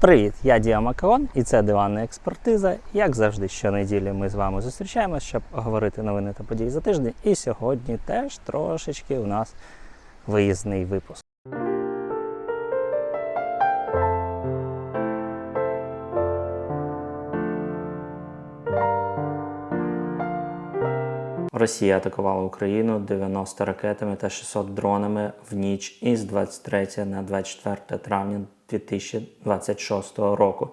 Привіт, я Діа Макаон і це Диванна експертиза. Як завжди, щонеділі ми з вами зустрічаємося, щоб оговорити новини та події за тиждень. І сьогодні теж трошечки у нас виїзний випуск. Росія атакувала Україну 90 ракетами та 600 дронами в ніч із 23 на 24 травня 2026 року.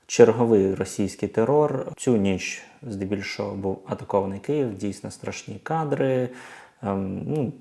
Черговий російський терор. Цю ніч здебільшого був атакований Київ, дійсно страшні кадри.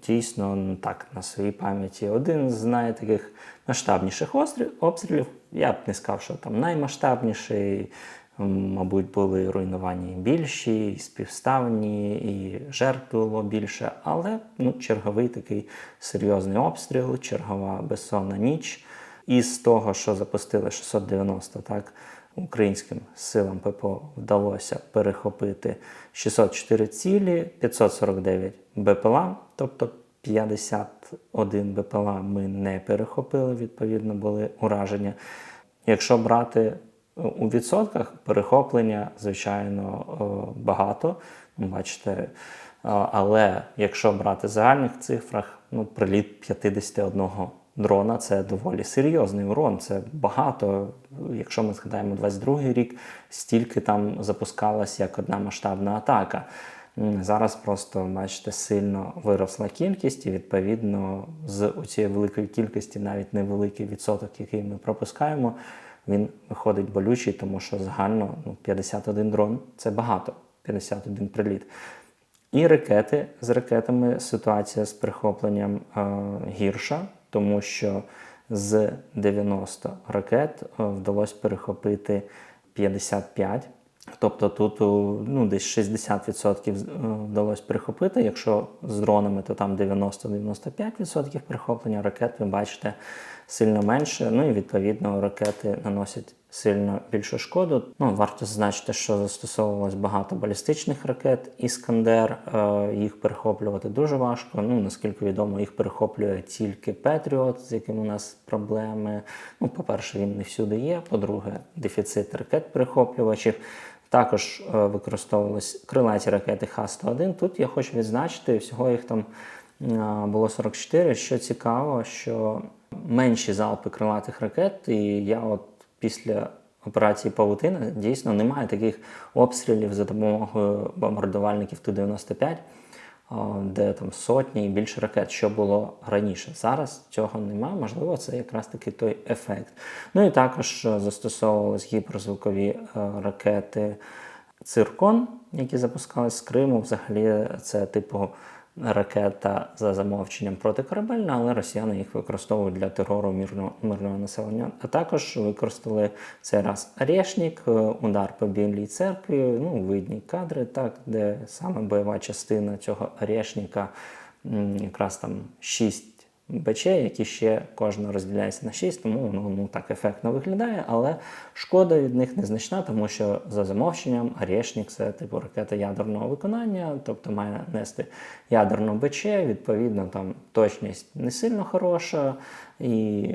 Дійсно, так, на своїй пам'яті. Один з найтаких масштабніших обстрілів. Я б не сказав, що там наймасштабніший. Мабуть, були руйнування більші, і співставні, і жертв було більше. Але черговий такий серйозний обстріл, чергова безсонна ніч. Із того, що запустили 690, так, українським силам ППО вдалося перехопити 604 цілі, 549 БПЛА, тобто 51 БПЛА ми не перехопили, відповідно, були ураження. Якщо брати у відсотках, перехоплення, звичайно, багато, бачите, але якщо брати в загальних цифрах, приліт 51 дрона – це доволі серйозний урон, це багато. Якщо ми згадаємо 22-й рік, стільки там запускалась як одна масштабна атака. Зараз просто, бачите, сильно виросла кількість і, відповідно, з цієї великої кількості навіть невеликий відсоток, який ми пропускаємо, він виходить болючий, тому що загально 51 дрон – це багато, 51 приліт. І ракети, з ракетами ситуація з перехопленням гірша, тому що з 90 ракет вдалося перехопити 55. Тобто тут десь 60% вдалося перехопити. Якщо з дронами, то там 90-95% перехоплення ракет, ви бачите, сильно менше. І відповідно ракети наносять сильно більшу шкоду. Варто зазначити, що застосовувалось багато балістичних ракет «Іскандер». Їх перехоплювати дуже важко. Наскільки відомо, їх перехоплює тільки «Петріот», з яким у нас проблеми. По-перше, він не всюди є. По-друге, дефіцит ракет-перехоплювачів. Також використовувалися крилаті ракети Х-101. Тут я хочу відзначити, всього їх там було 44. Що цікаво, що менші залпи крилатих ракет, і я після операції «Павутина» дійсно немає таких обстрілів за допомогою бомбардувальників Ту-95, де там сотні і більше ракет, що було раніше. Зараз цього немає, можливо, це якраз таки той ефект. І також застосовувались гіперзвукові ракети «Циркон», які запускались з Криму. Взагалі це типу ракета за замовченням протикорабельна, але росіяни їх використовують для терору мирного населення. А також використали цей раз «Орешник», удар по Білій церкві, видні кадри, так, де саме бойова частина цього «Орешника», якраз там 6 БЧ, які ще кожна розділяється на 6, тому воно так ефектно виглядає, але шкода від них незначна, тому що за замовченням «Орешник» – це типу ракета ядерного виконання, тобто має нести ядерну БЧ, відповідно там точність не сильно хороша, і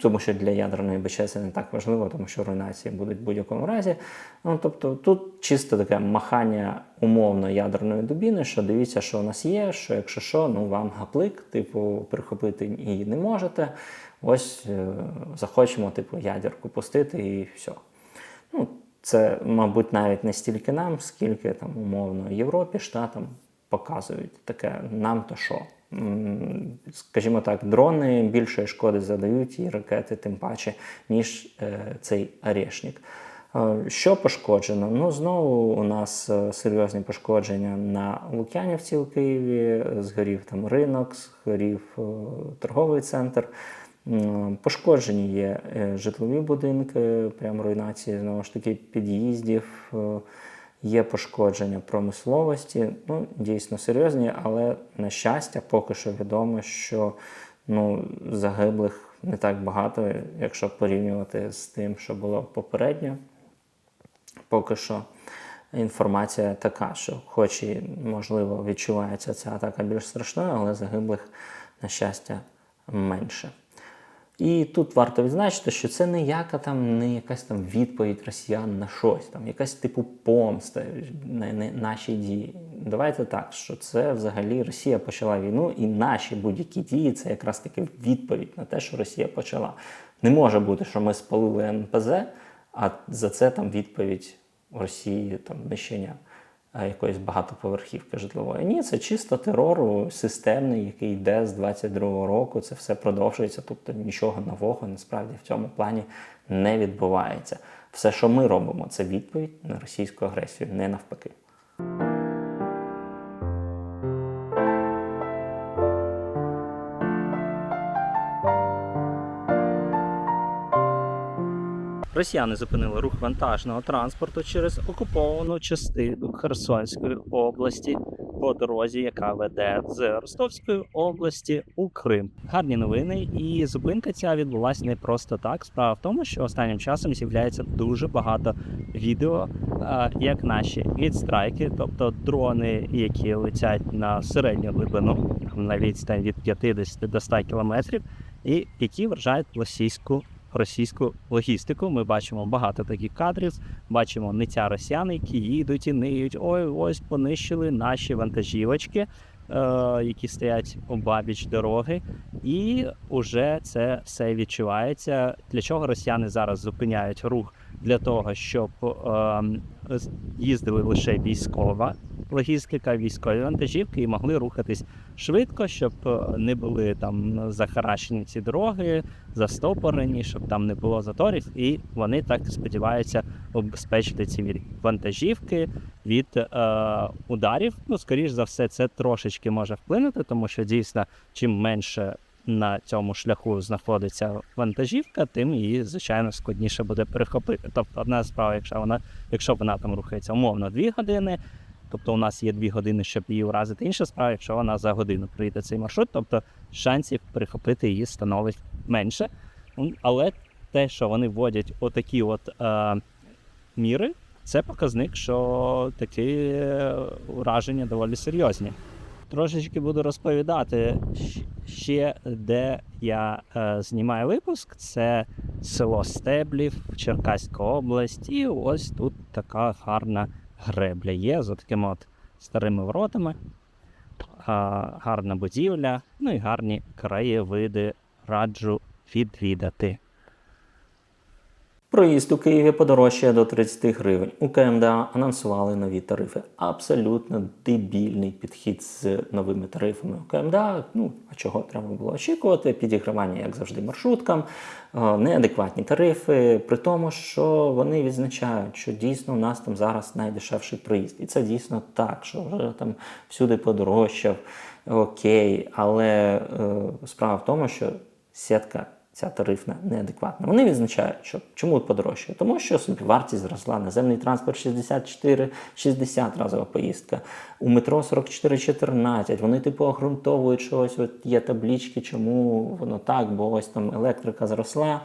тому що для ядерної БЧ це не так важливо, тому що руйнації будуть в будь-якому разі. Тобто тут чисто таке махання умовно ядерної дубіни, що дивіться, що у нас є, що якщо що, вам гаплик, типу, прихопити її не можете. Ось захочемо, типу, ядерку пустити і все. Це, мабуть, навіть не стільки нам, скільки там умовно Європі, Штатам показують таке нам то що. Скажімо так, дрони більшої шкоди задають і ракети тим паче, ніж цей «Орешник». Що пошкоджено? Знову у нас серйозні пошкодження на Лук'янівці у Києві, згорів там ринок, згорів торговий центр. Пошкоджені є житлові будинки, прямо руйнації, знову ж таки, під'їздів. Є пошкодження промисловості, дійсно серйозні, але, на щастя, поки що відомо, що загиблих не так багато, якщо порівнювати з тим, що було попередньо. Поки що інформація така, що хоч і, можливо, відчувається ця атака більш страшною, але загиблих, на щастя, менше. І тут варто відзначити, що це не якась там відповідь росіян на щось, там якась типу помста на наші дії. Давайте так, що це взагалі Росія почала війну, і наші будь-які дії – це якраз таки відповідь на те, що Росія почала. Не може бути, що ми спалили НПЗ, а за це там відповідь Росії, там знищення якоїсь багатоповерхівки житлової. Ні, це чисто терор системний, який йде з 22-го року, це все продовжується, тобто нічого нового насправді в цьому плані не відбувається. Все, що ми робимо, це відповідь на російську агресію, не навпаки. Росіяни зупинили рух вантажного транспорту через окуповану частину Херсонської області по дорозі, яка веде з Ростовської області у Крим. Гарні новини, і зупинка ця відбулася не просто так. Справа в тому, що останнім часом з'являється дуже багато відео, як наші відстрайки, тобто дрони, які летять на середню глибину, на відстань від 50 до 100 кілометрів, і які вражають російську логістику. Ми бачимо багато таких кадрів, бачимо ниття росіян, які їдуть і ниють. Ой, ось понищили наші вантажівочки, які стоять обабіч дороги. І вже це все відчувається. Для чого росіяни зараз зупиняють рух? Для того, щоб їздили лише військова логістика, військові вантажівки і могли рухатись швидко, щоб не були там захаращені ці дороги, застопорені, щоб там не було заторів. І вони так сподіваються обезпечити ці вантажівки від ударів. Ну, скоріш за все, це трошечки може вплинути, тому що дійсно, чим менше на цьому шляху знаходиться вантажівка, тим її, звичайно, складніше буде перехопити. Тобто одна справа, якщо вона там рухається умовно 2 години, тобто у нас є 2 години, щоб її вразити. Інша справа, якщо вона за годину пройде цей маршрут, тобто шансів перехопити її становить менше. Але те, що вони вводять отакі міри, це показник, що такі ураження доволі серйозні. Трошечки буду розповідати ще, де я знімаю випуск. Це село Стеблів, Черкаська область. І ось тут така гарна гребля є з такими старими воротами. Гарна будівля, ну і гарні краєвиди. Раджу відвідати. Проїзд у Києві подорожчає до 30 гривень. У КМДА анонсували нові тарифи. Абсолютно дебільний підхід з новими тарифами у КМДА. А чого треба було очікувати? Підігравання, як завжди, маршруткам, неадекватні тарифи, при тому, що вони відзначають, що дійсно у нас там зараз найдешевший проїзд. І це дійсно так, що вже там всюди подорожчав, окей, але справа в тому, що сітка ця тарифна неадекватна. Вони відзначають, що чому подорожчає? Тому що собівартість зросла, наземний транспорт 64,60 разова поїздка, у метро 44,14. Вони обґрунтовують, що ось є таблички, чому воно так, бо ось там електрика зросла,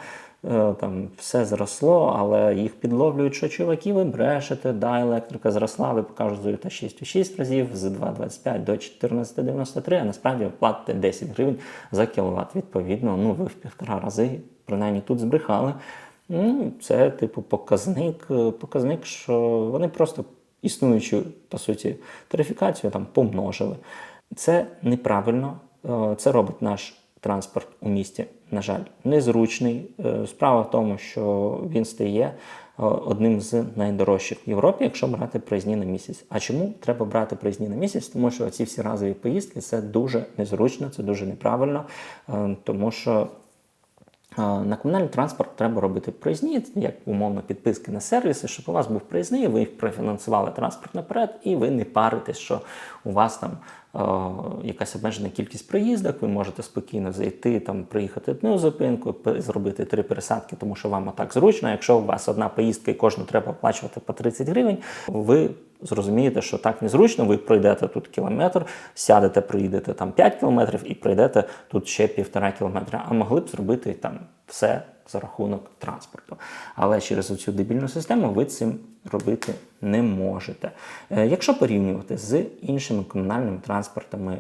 там все зросло, але їх підловлюють, що чуваки, ви брешете, да, електрика зросла, ви показуєте 6,6 разів, з 2,25 до 14,93, а насправді ви платите 10 гривень за кіловат. Відповідно, ви в 1,5 рази, принаймні тут збрехали. Це, показник, що вони просто існуючу, по суті, тарифікацію там помножили. Це неправильно, це робить наш транспорт у місті, на жаль, незручний. Справа в тому, що він стає одним з найдорожчих в Європі, якщо брати проїзні на місяць. А чому треба брати проїзні на місяць? Тому що ці всі разові поїздки – це дуже незручно, це дуже неправильно, тому що на комунальний транспорт треба робити проїзні, як умовно підписки на сервіси, щоб у вас був проїзний, ви профінансували транспорт наперед, і ви не паритесь, що у вас там якась обмежена кількість проїздок, ви можете спокійно зайти, там, приїхати одну зупинку, зробити 3 пересадки, тому що вам так зручно. Якщо у вас одна поїздка і кожну треба оплачувати по 30 гривень, ви зрозумієте, що так незручно, ви пройдете тут кілометр, сядете, проїдете там 5 кілометрів і пройдете тут ще 1,5 кілометра. А могли б зробити там все за рахунок транспорту. Але через оцю дебільну систему ви цим робити не можете. Якщо порівнювати з іншими комунальними транспортами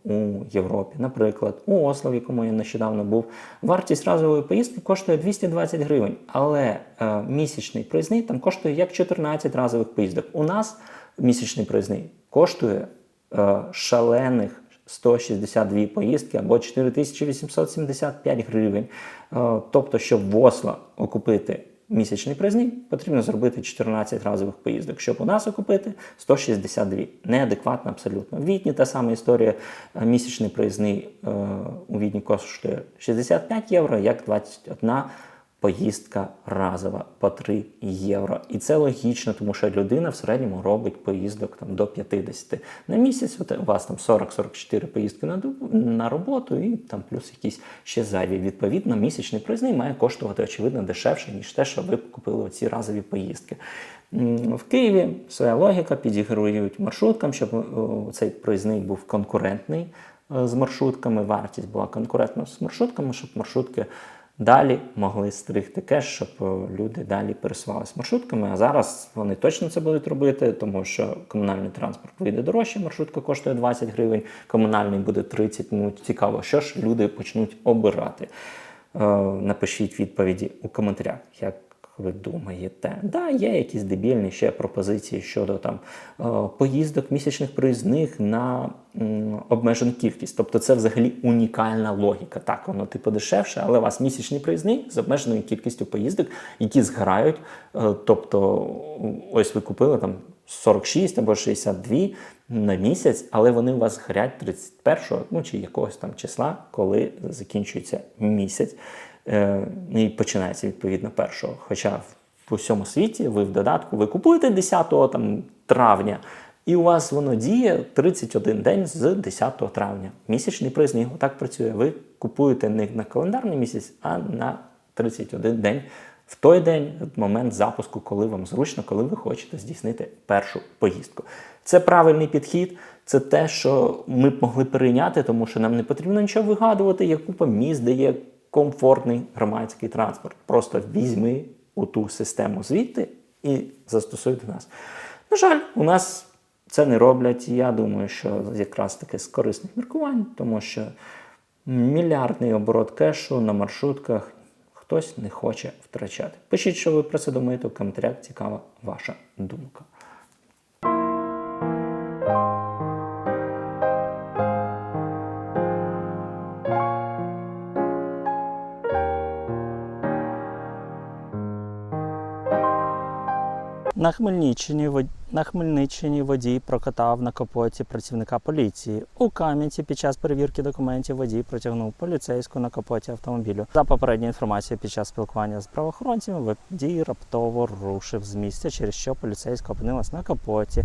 у Європі, наприклад, у Осло, в якому я нещодавно був, вартість разової поїздки коштує 220 гривень, але місячний проїзний там коштує як 14 разових поїздок. У нас місячний проїзний коштує шалених 162 поїздки або 4875 гривень. Тобто, щоб в Осло окупити місячний проїзний, потрібно зробити 14 разових поїздок. Щоб у нас окупити 162. Неадекватно абсолютно. В Відні та сама історія. Місячний проїзний у Відні коштує 65 євро, як 21 поїздка разова по 3 євро. І це логічно, тому що людина в середньому робить поїздок там, до 50 на місяць. От у вас там 40-44 поїздки на роботу і там плюс якісь ще зайві. Відповідно, місячний проїзний має коштувати, очевидно, дешевше, ніж те, що ви купили оці разові поїздки. В Києві своя логіка, підігрують маршруткам, щоб цей проїзний був конкурентний з маршрутками, вартість була конкурентна з маршрутками, щоб маршрутки далі могли стригти кеш, щоб люди далі пересувалися маршрутками. А зараз вони точно це будуть робити, тому що комунальний транспорт вийде дорожче, маршрутка коштує 20 гривень, комунальний буде 30. Ну, цікаво, що ж люди почнуть обирати. Напишіть відповіді у коментарях, як ви думаєте. Да, є якісь дебільні ще пропозиції щодо там поїздок місячних проїзних на обмежену кількість. Тобто це взагалі унікальна логіка. Так, воно типу дешевше, але у вас місячний проїзний з обмеженою кількістю поїздок, які зграють. Тобто ось ви купили там 46 або 62 на місяць, але вони у вас згорять 31-го, ну чи якогось там числа, коли закінчується місяць. І починається відповідно 1-го. Хоча в усьому світі ви в додатку ви купуєте 10 там, травня, і у вас воно діє 31 день з 10 травня. Місячний проїзний отак працює. Ви купуєте не на календарний місяць, а на 31 день. В той день, в момент запуску, коли вам зручно, коли ви хочете здійснити першу поїздку. Це правильний підхід, це те, що ми б могли перейняти, тому що нам не потрібно нічого вигадувати, є купа міст, де є комфортний громадський транспорт. Просто візьми у ту систему звідти і застосуй до нас. На жаль, у нас це не роблять. Я думаю, що якраз таки з корисних міркувань, тому що мільярдний оборот кешу на маршрутках хтось не хоче втрачати. Пишіть, що ви про це думаєте, в коментарях. Цікава ваша думка. На Хмельниччині водій прокатав на капоті працівника поліції. У Кам'янці під час перевірки документів водій протягнув поліцейську на капоті автомобілю. За попередньою інформацією, під час спілкування з правоохоронцями водій раптово рушив з місця, через що поліцейська опинилась на капоті.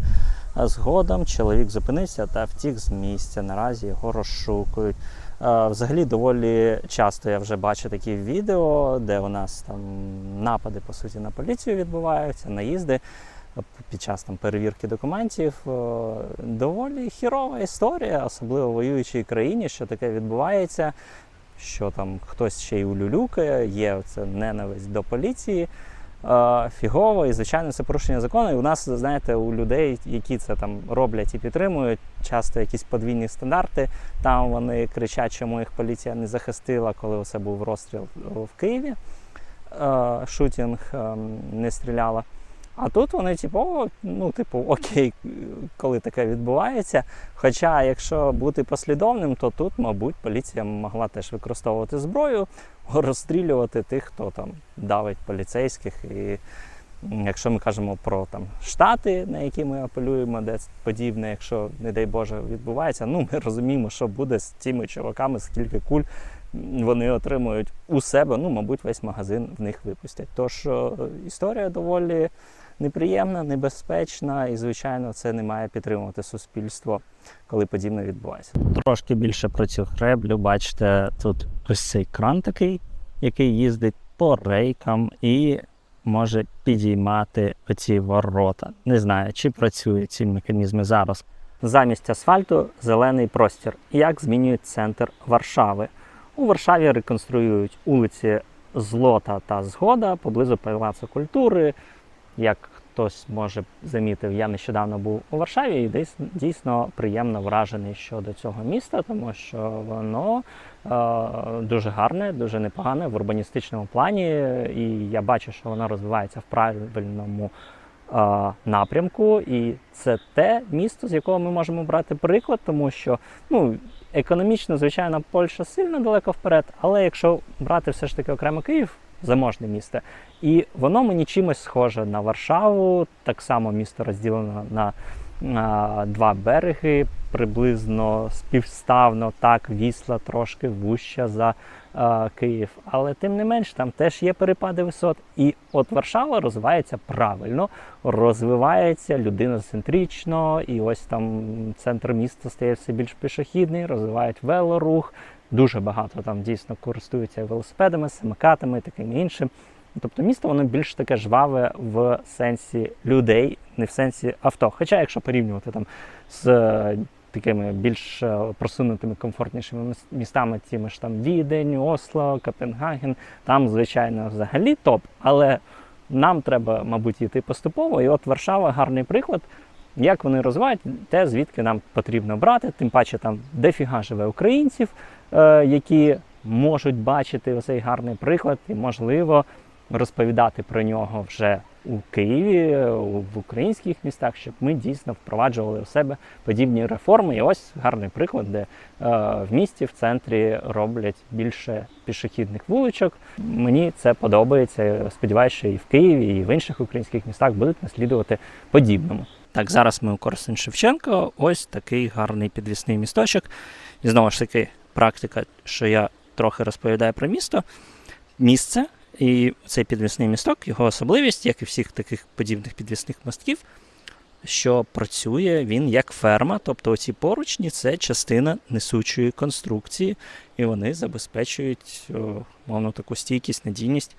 А згодом чоловік зупинився та втік з місця. Наразі його розшукують. Взагалі, доволі часто я вже бачу такі відео, де у нас там напади, по суті, на поліцію відбуваються, наїзди під час там перевірки документів. Доволі хірова історія, особливо в воюючій країні, що таке відбувається, що там хтось ще й улюлюкає, є це ненависть до поліції. Фігово, і, звичайно, це порушення закону. І у нас, знаєте, у людей, які це там роблять і підтримують, часто якісь подвійні стандарти. Там вони кричать, чому їх поліція не захистила, коли оце був розстріл в Києві. Шутінг не стріляла. А тут вони, окей, коли таке відбувається. Хоча, якщо бути послідовним, то тут, мабуть, поліція могла теж використовувати зброю, розстрілювати тих, хто там давить поліцейських. І якщо ми кажемо про там Штати, на які ми апелюємо, де подібне, якщо, не дай Боже, відбувається, ми розуміємо, що буде з цими чуваками, скільки куль вони отримують у себе, мабуть, весь магазин в них випустять. Тож історія доволі неприємна, небезпечна і, звичайно, це не має підтримувати суспільство, коли подібне відбувається. Трошки більше про цю греблю. Бачите, тут ось цей кран такий, який їздить по рейкам і може підіймати оці ворота. Не знаю, чи працюють ці механізми зараз. Замість асфальту – зелений простір. Як змінюють центр Варшави? У Варшаві реконструюють вулиці Злота та Згода поблизу Палацу культури. Як хтось, може, замітив, я нещодавно був у Варшаві і дійсно приємно вражений щодо цього міста, тому що воно дуже гарне, дуже непогане в урбаністичному плані, і я бачу, що воно розвивається в правильному напрямку, і це те місто, з якого ми можемо брати приклад, тому що економічно, звичайно, Польща сильно далеко вперед, але якщо брати все ж таки окремо Київ, заможне місто, і воно мені чимось схоже на Варшаву, так само місто розділено на два береги, приблизно співставно, так, Вісла трошки вужча за Київ, але тим не менш там теж є перепади висот. І от Варшава розвивається правильно, розвивається людиноцентрично, і ось там центр міста стає все більш пішохідний, розвивають велорух, дуже багато там дійсно користуються велосипедами, самокатами, таким іншим. Тобто місто воно більш таке жваве в сенсі людей, не в сенсі авто. Хоча, якщо порівнювати там з такими більш просунутими, комфортнішими містами, тими ж там Відень, Осло, Копенгаген, там, звичайно, взагалі топ, але нам треба, мабуть, йти поступово. І от Варшава гарний приклад, як вони розвивають те, звідки нам потрібно брати, тим паче там дофіга живе українців, які можуть бачити оцей гарний приклад і, можливо, розповідати про нього вже у Києві, в українських містах, щоб ми дійсно впроваджували у себе подібні реформи. І ось гарний приклад, де в місті, в центрі роблять більше пішохідних вуличок. Мені це подобається. Сподіваюся, що і в Києві, і в інших українських містах будуть наслідувати подібному. Так, зараз ми у Корсунь-Шевченко. Ось такий гарний підвісний місточок. І знову ж таки, практика, що я трохи розповідаю про місце. І цей підвісний місток, його особливість, як і всіх таких подібних підвісних мостків, що працює він як ферма, тобто оці поручні – це частина несучої конструкції, і вони забезпечують, мовно, таку стійкість, надійність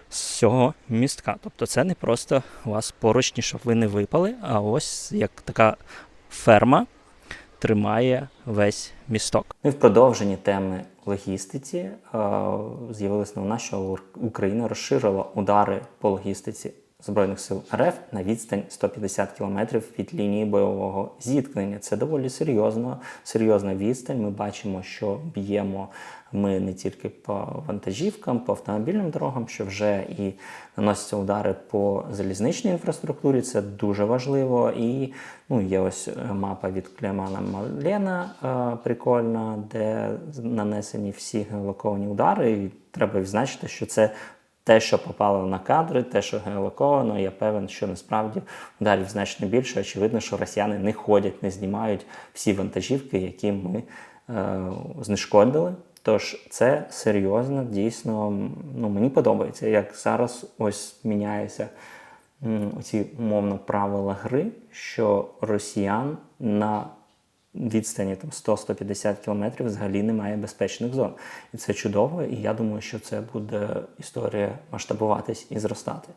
з цього містка. Тобто це не просто у вас поручні, щоб ви не випали, а ось як така ферма тримає весь місток. І в продовженні теми логістиці з'явилась новина, що Україна розширила удари по логістиці Збройних сил РФ на відстань 150 км від лінії бойового зіткнення. Це доволі серйозна відстань. Ми бачимо, що б'ємо ми не тільки по вантажівкам, по автомобільним дорогам, що вже і наносяться удари по залізничній інфраструктурі. Це дуже важливо. І є ось мапа від Клемана Малена, прикольна, де нанесені всі геолоковані удари. І треба відзначити, що це те, що попало на кадри, те, що геолоковано, я певен, що насправді ударів значно більше. Очевидно, що росіяни не ходять, не знімають всі вантажівки, які ми знешкодили. Тож це серйозно, дійсно, мені подобається, як зараз ось міняються ці умовно правила гри, що росіян на відстані 100-150 км взагалі немає безпечних зон. І це чудово, і я думаю, що це буде історія масштабуватись і зростати.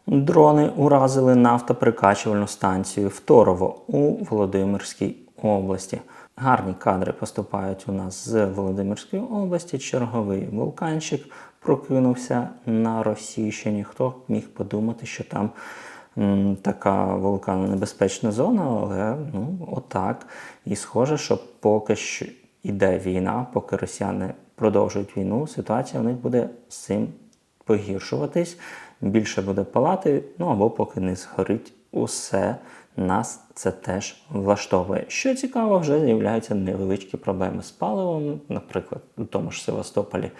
Дрони уразили нафтоперекачувальну станцію в Торово у Володимирській області. Гарні кадри поступають у нас з Володимирської області. Черговий вулканчик прокинувся на Російщині. Хто міг подумати, що там така вулканонебезпечна зона, але отак. І схоже, що поки що йде війна, поки росіяни продовжують війну, ситуація у них буде з цим погіршуватись. Більше буде палати, або поки не згорить усе, нас це теж влаштовує. Що цікаво, вже з'являються невеличкі проблеми з паливом. Наприклад, у тому ж Севастополі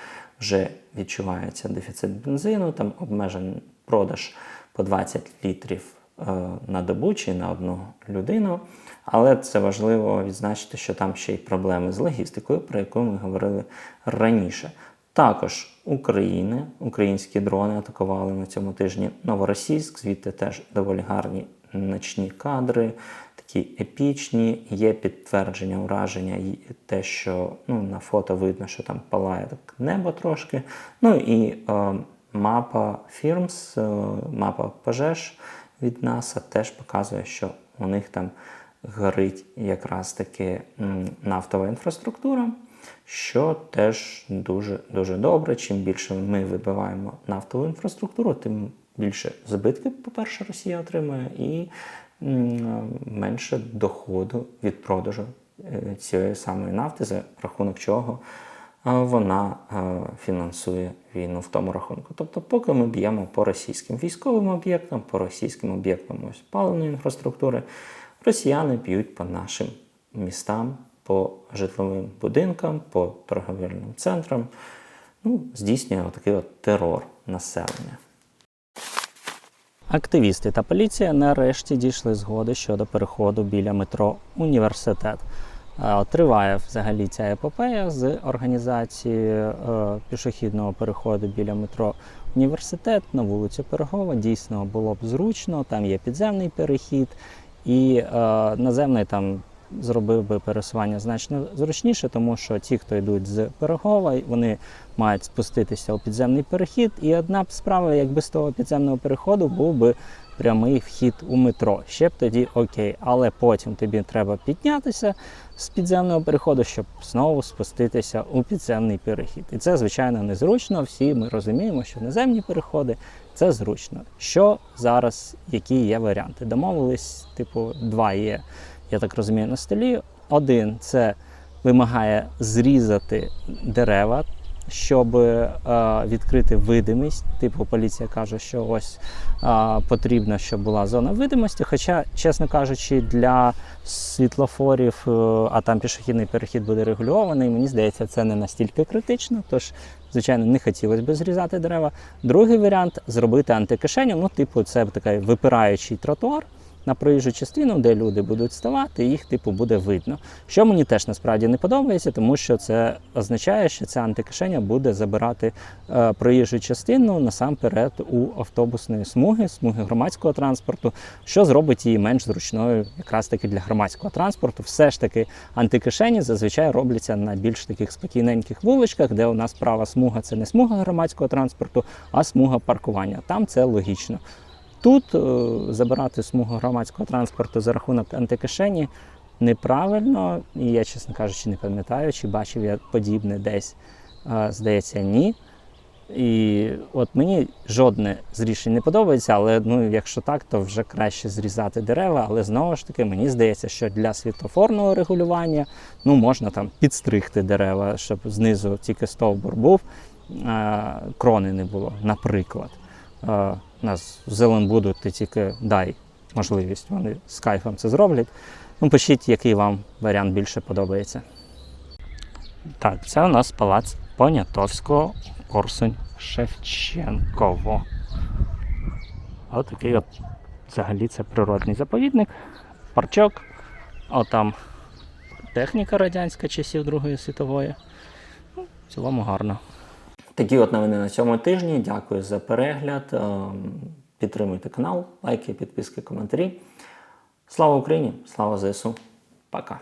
вже відчувається дефіцит бензину, там обмежений продаж по 20 літрів на добу чи на одну людину. Але це важливо відзначити, що там ще й проблеми з логістикою, про яку ми говорили раніше. Також українські дрони атакували на цьому тижні Новоросійськ, звідти теж доволі гарні ночні кадри, такі епічні, є підтвердження ураження і те, що на фото видно, що там палає так небо трошки. І мапа Фірмс, мапа пожеж від НАСА теж показує, що у них там горить якраз таки нафтова інфраструктура, що теж дуже добре. Чим більше ми вибиваємо нафтову інфраструктуру, тим більше збитків, по-перше, Росія отримує, і менше доходу від продажу цієї самої нафти, за рахунок чого вона фінансує війну в тому рахунку. Тобто, поки ми б'ємо по російським військовим об'єктам, по російським об'єктам паливної інфраструктури, росіяни б'ють по нашим містам, по житловим будинкам, по торговельним центрам. Здійснює такий терор населення. Активісти та поліція нарешті дійшли згоди щодо переходу біля метро «Університет». Триває взагалі ця епопея з організації пішохідного переходу біля метро «Університет» на вулицю Пирогова. Дійсно було б зручно, там є підземний перехід, і наземний там зробив би пересування значно зручніше, тому що ті, хто йдуть з Пирогова, вони мають спуститися у підземний перехід. І одна б справа, якби з того підземного переходу був би прямий вхід у метро. Ще б тоді окей, але потім тобі треба піднятися з підземного переходу, щоб знову спуститися у підземний перехід. І це, звичайно, незручно. Всі ми розуміємо, що наземні переходи – це зручно. Що зараз, які є варіанти? Домовились, два є, я так розумію, на столі. Один – це вимагає зрізати дерева, щоб відкрити видимість. Поліція каже, що ось потрібно, щоб була зона видимості. Хоча, чесно кажучи, для світлофорів, а там пішохідний перехід буде регульований, мені здається, це не настільки критично. Тож, звичайно, не хотілося б зрізати дерева. Другий варіант – зробити антикишеню. Це такий випираючий тротуар на проїжджу частину, де люди будуть ставати, і їх буде видно. Що мені теж насправді не подобається, тому що це означає, що ця антикишеня буде забирати проїжджу частину насамперед у автобусної смуги громадського транспорту, що зробить її менш зручною якраз таки для громадського транспорту. Все ж таки антикишені зазвичай робляться на більш таких спокійненьких вуличках, де у нас права смуга – це не смуга громадського транспорту, а смуга паркування. Там це логічно. Тут забирати смугу громадського транспорту за рахунок антикишені неправильно, і я, чесно кажучи, не пам'ятаю, чи бачив я подібне десь, здається, ні. І от мені жодне з рішень не подобається, але якщо так, то вже краще зрізати дерева, але знову ж таки, мені здається, що для світлофорного регулювання можна там підстригти дерева, щоб знизу тільки стовбур був, крони не було, наприклад. Нас в Зеленбуду ти тільки дай можливість, вони з кайфом це зроблять. Пишіть, який вам варіант більше подобається. Так, це у нас палац Понятовського, Корсунь-Шевченково. Ось такий взагалі це природний заповідник, парчок, там техніка радянська часів Другої світової. В цілому гарно. Такі новини на цьому тижні. Дякую за перегляд. Підтримуйте канал, лайки, підписки, коментарі. Слава Україні! Слава ЗСУ! Пока!